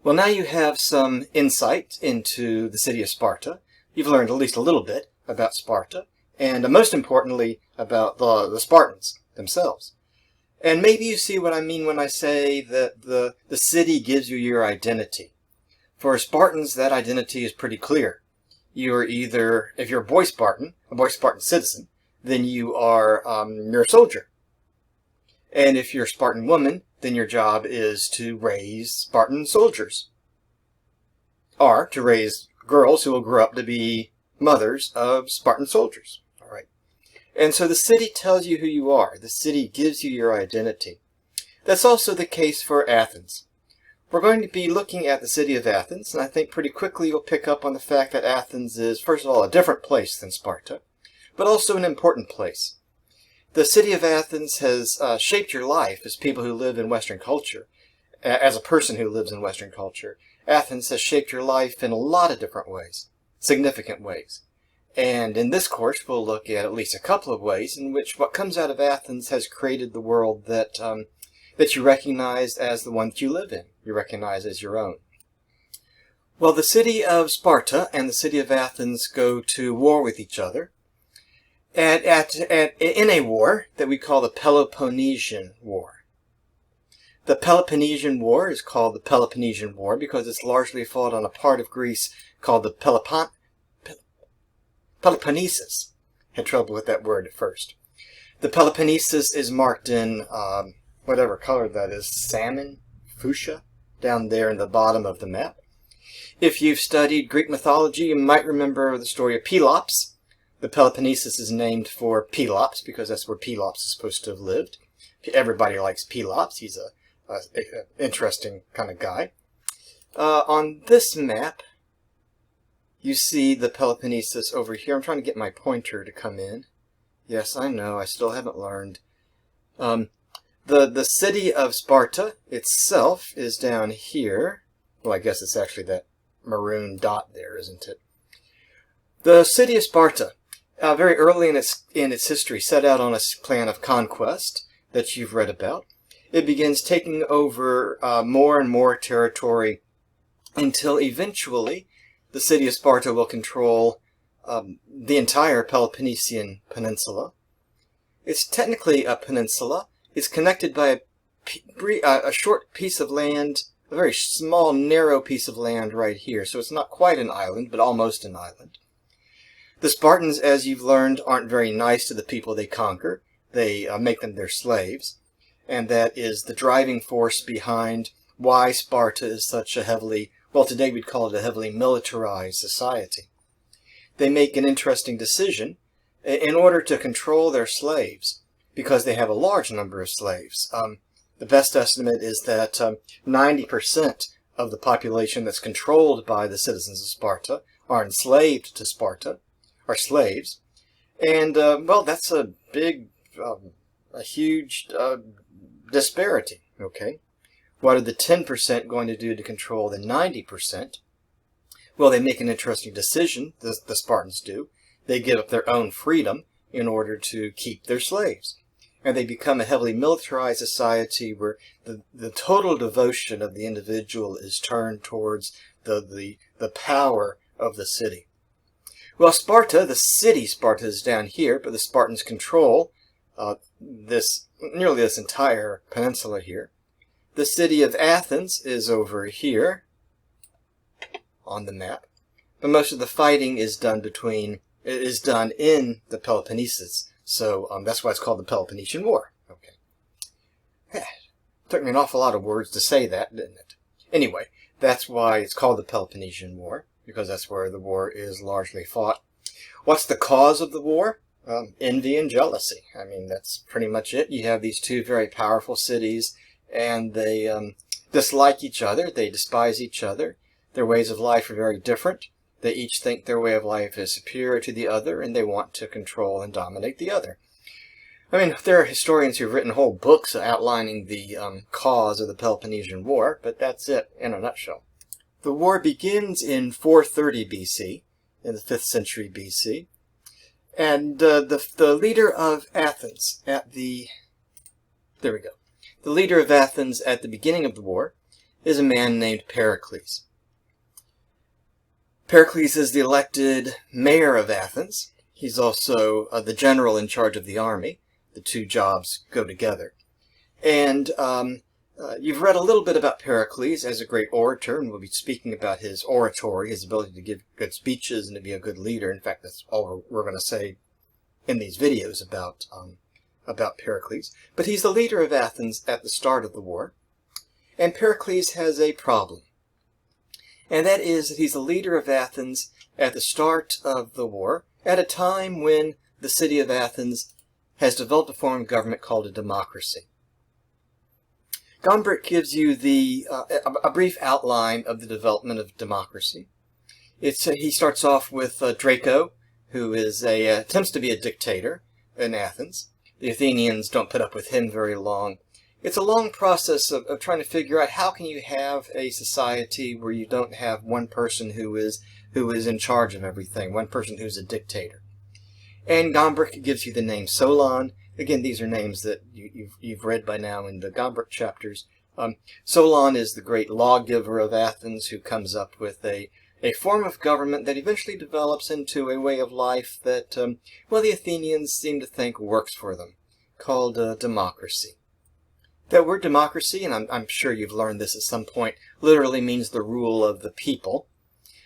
Well, now you have some insight into the city of Sparta. You've learned at least a little bit about Sparta, and most importantly, about the Spartans themselves. And maybe you see what I mean when I say that the city gives you your identity. For Spartans, that identity is pretty clear. You're either, if you're a boy Spartan citizen, then you're a soldier. And if you're a Spartan woman, then your job is to raise Spartan soldiers. Or to raise girls who will grow up to be mothers of Spartan soldiers. All right. And so the city tells you who you are. The city gives you your identity. That's also the case for Athens. We're going to be looking at the city of Athens, and I think pretty quickly you'll pick up on the fact that Athens is, first of all, a different place than Sparta, but also an important place. The city of Athens has shaped your life as people who live in Western culture. As a person who lives in Western culture, Athens has shaped your life in a lot of different ways, significant ways. And in this course, we'll look at least a couple of ways in which what comes out of Athens has created the world that you recognize as the one that you live in, you recognize as your own. Well, the city of Sparta and the city of Athens go to war with each other. In a war that we call the Peloponnesian War. The Peloponnesian War is called the Peloponnesian War because it's largely fought on a part of Greece called the Peloponnesus. Had trouble with that word at first. The Peloponnesus is marked in whatever color that is, salmon, fuchsia, down there in the bottom of the map. If you've studied Greek mythology, you might remember the story of Pelops. The Peloponnesus is named for Pelops because that's where Pelops is supposed to have lived. Everybody likes Pelops. He's an interesting kind of guy. On this map, you see the Peloponnesus over here. I'm trying to get my pointer to come in. Yes, I know. I still haven't learned. The city of Sparta itself is down here. Well, I guess it's actually that maroon dot there, isn't it? The city of Sparta, very early in its history, set out on a plan of conquest that you've read about. It begins taking over more and more territory until eventually the city of Sparta will control the entire Peloponnesian Peninsula. It's technically a peninsula. It's connected by a short piece of land, a very small, narrow piece of land right here. So it's not quite an island, but almost an island. The Spartans, as you've learned, aren't very nice to the people they conquer. They make them their slaves. And that is the driving force behind why Sparta is such a heavily, well, today we'd call it a heavily militarized society. They make an interesting decision in order to control their slaves, because they have a large number of slaves. The best estimate is that 90% of the population that's controlled by the citizens of Sparta are enslaved to Sparta, are slaves. And, well, that's a big, a huge disparity, okay? What are the 10% going to do to control the 90%? Well, they make an interesting decision, the Spartans do. They give up their own freedom in order to keep their slaves. And they become a heavily militarized society where the total devotion of the individual is turned towards the power of the city. Well, Sparta, the city Sparta, is down here, but the Spartans control nearly this entire peninsula here. The city of Athens is over here on the map, but most of the fighting is done in the Peloponnesus. So that's why it's called the Peloponnesian War. Okay. Took me an awful lot of words to say that, didn't it? Anyway, that's why it's called the Peloponnesian War, because that's where the war is largely fought. What's the cause of the war? Envy and jealousy. I mean, that's pretty much it. You have these two very powerful cities, and they dislike each other. They despise each other. Their ways of life are very different. They each think their way of life is superior to the other, and they want to control and dominate the other. I mean, there are historians who've written whole books outlining the cause of the Peloponnesian War, but that's it in a nutshell. The war begins in 430 BC, in the 5th century BC, and the leader of Athens The leader of Athens at the beginning of the war is a man named Pericles. Pericles is the elected mayor of Athens. He's also the general in charge of the army. The two jobs go together. And you've read a little bit about Pericles as a great orator, and we'll be speaking about his oratory, his ability to give good speeches and to be a good leader. In fact, that's all we're going to say in these videos about Pericles. But he's the leader of Athens at the start of the war. And Pericles has a problem. And that is that he's the leader of Athens at the start of the war, at a time when the city of Athens has developed a form of government called a democracy. Gombrich gives you a brief outline of the development of democracy. He starts off with Draco, who is attempts to be a dictator in Athens. The Athenians don't put up with him very long. It's a long process of trying to figure out how can you have a society where you don't have one person who is in charge of everything, one person who's a dictator. And Gombrich gives you the name Solon. Again, these are names that you've read by now in the Gombrich chapters. Solon is the great lawgiver of Athens who comes up with a form of government that eventually develops into a way of life that, the Athenians seem to think works for them, called democracy. That word democracy, and I'm sure you've learned this at some point, literally means the rule of the people.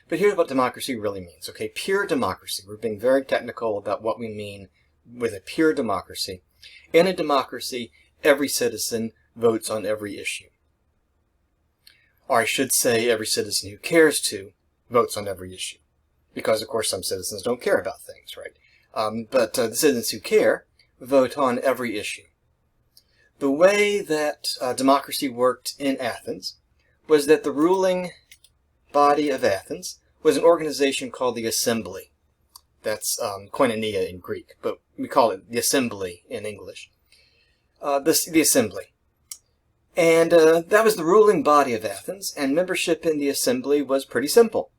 But here's what democracy really means, okay? Pure democracy. We're being very technical about what we mean with a pure democracy. In a democracy, every citizen votes on every issue. Or I should say every citizen who cares to votes on every issue. Because, of course, some citizens don't care about things, right? But the citizens who care vote on every issue. The way that democracy worked in Athens was that the ruling body of Athens was an organization called the Assembly. That's koinonia in Greek, but we call it the Assembly in English. The Assembly. And that was the ruling body of Athens, and membership in the Assembly was pretty simple.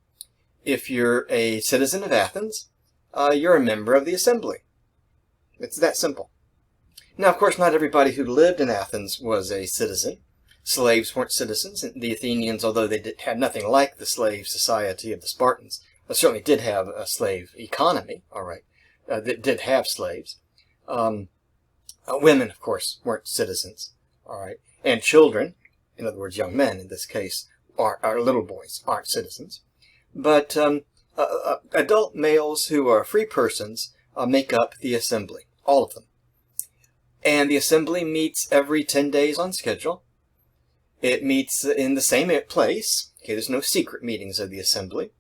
If you're a citizen of Athens, you're a member of the Assembly. It's that simple. Now, of course, not everybody who lived in Athens was a citizen. Slaves weren't citizens. The Athenians, although they had nothing like the slave society of the Spartans, certainly did have a slave economy, all right, that did have slaves. Women, of course, weren't citizens, all right, and children, in other words, young men in this case, are little boys, aren't citizens. But adult males who are free persons make up the Assembly, all of them. And the Assembly meets every 10 days on schedule. It meets in the same place. Okay, there's no secret meetings of the Assembly.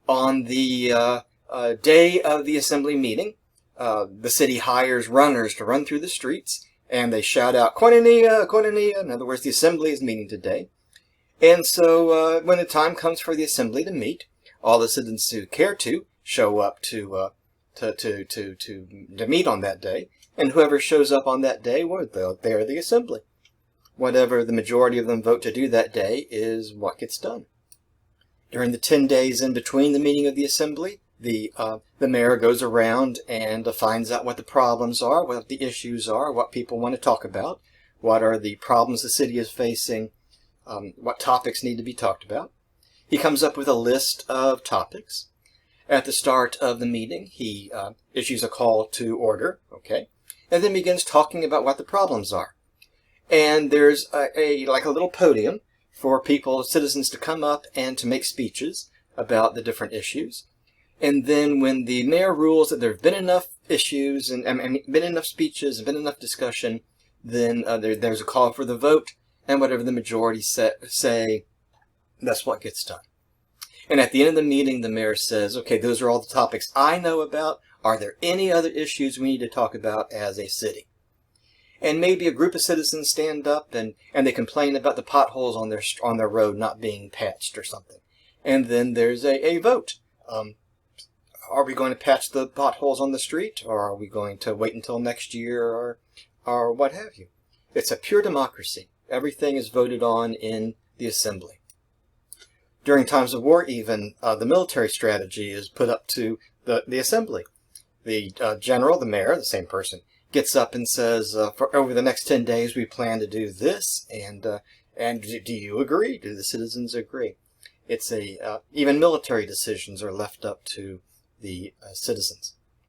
On the day of the Assembly meeting, the city hires runners to run through the streets, and they shout out, "Koinonia, koinonia." In other words, the Assembly is meeting today. And so when the time comes for the Assembly to meet, all the citizens who care to show up to meet on that day. And whoever shows up on that day, well, they're the Assembly. Whatever the majority of them vote to do that day is what gets done. During the 10 days in between the meeting of the Assembly, the mayor goes around and finds out what the problems are, what the issues are, what people want to talk about, what are the problems the city is facing, what topics need to be talked about. He comes up with a list of topics. At the start of the meeting, he issues a call to order, okay, and then begins talking about what the problems are. And there's like a little podium for citizens to come up and to make speeches about the different issues. And then when the mayor rules that there have been enough issues and been enough speeches and been enough discussion, then there's a call for the vote, and whatever the majority say, that's what gets done. And at the end of the meeting, the mayor says, okay, those are all the topics I know about. Are there any other issues we need to talk about as a city? And maybe a group of citizens stand up and they complain about the potholes on their road not being patched or something. And then there's a vote. Are we going to patch the potholes on the street, or are we going to wait until next year, or what have you? It's a pure democracy. Everything is voted on in the Assembly. During times of war, even, the military strategy is put up to the Assembly. The general, the mayor, the same person, gets up and says, for over the next 10 days, we plan to do this, and And do you agree? Do the citizens agree? It's even military decisions are left up to the citizens.